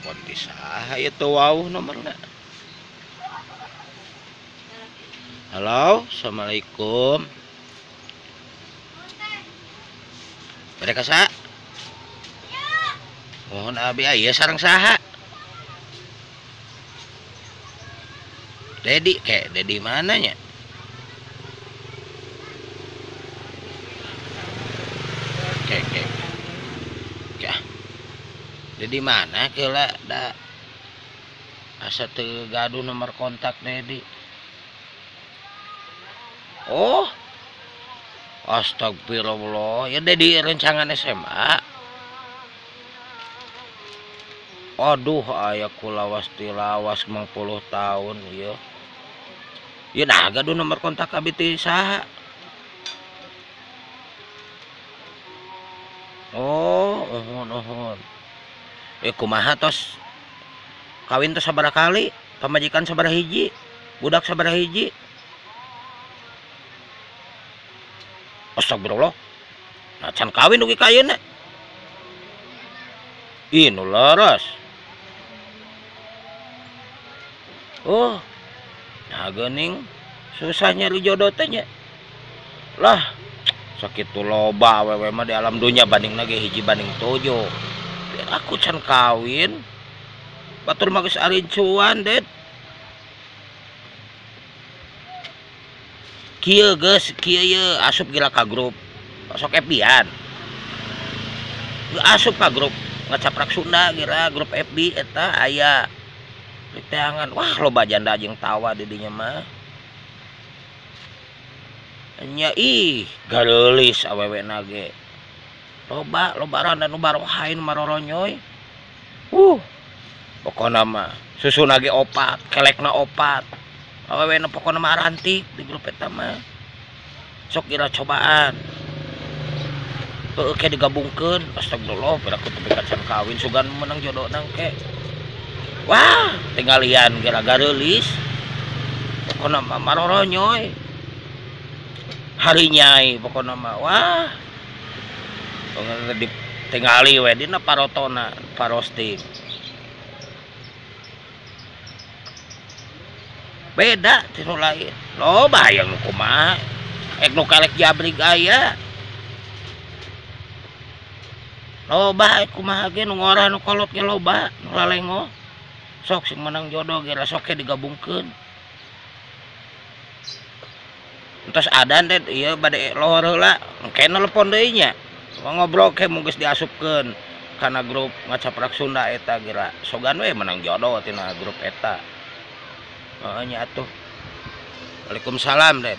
telepon ti saha itu wauh nomorna. Halo, assalamualaikum. Mereka sa? Mohon abi aya sareng saha? Dedi, kayak Dedi mananya? Kayak Dedi mana kela da asa teu gaduh nomor kontak Dedi. Oh, astagfirullah, ya Dedi rencangan SMA. Aduh, aya kulawas tilawas 50 tahun ya. Ya nah gaduh nomor kontak abi teh saha? Oh, uhun. Kumaha tos? Kawin tos sabaraha kali? Pamajikan sabaraha hiji? Budak sabaraha hiji? Astagfirullah. Nah, can kawin ugi ka ayeuna. Ih, nu laras. Oh, nah geuning susah nyari jodoh teh nya. Lah, sakitu loba awewe mah di alam dunya banding ge hiji banding 7. Biar aku can kawin. Batur mah geus arincuan, Det. Kieu geus, kieu ye asup gila ka grup. Sok FB-an. Asup ka grup ngacaprak Sunda gira grup FB eta aya. Teangan, wah loba janda jeung tawa di dinya mah. Nya ih, gareulis awewe nage. Loba randa nu barohain maroronyoy. Pokona mah susuna ge opat, kelekna opat. Awewe na pokona mah arantik di grup eta mah. Sok kira cobaan. Heueuh ke digabungkeun, astagfirullah, beda ku teu can kawin sugan menang jodoh nang ke. Wah, tinggalian kira gareulis. Pokona mah maroronyoy. Hari nyai pokona mah wah. Pokona ditinggali we dina parotona, parosting. Beda tinu lain. Loba hayang nu kumaha. Ek nu kalek jabrig aya. Loba kumaha ge nu ngorah nu kolot ge loba, nu lalengo. Sok sing menang jodoh gira sok ke digabungkeun. Entos adan teh ieu bade lohor heula, engke nelpon deui nya. Ngobrol ke mung geus diasupkeun kana grup ngacaprak Sunda eta gira. Sogan we menang jodoh tina grup eta. Heeh nya atuh. Waalaikumsalam, Det.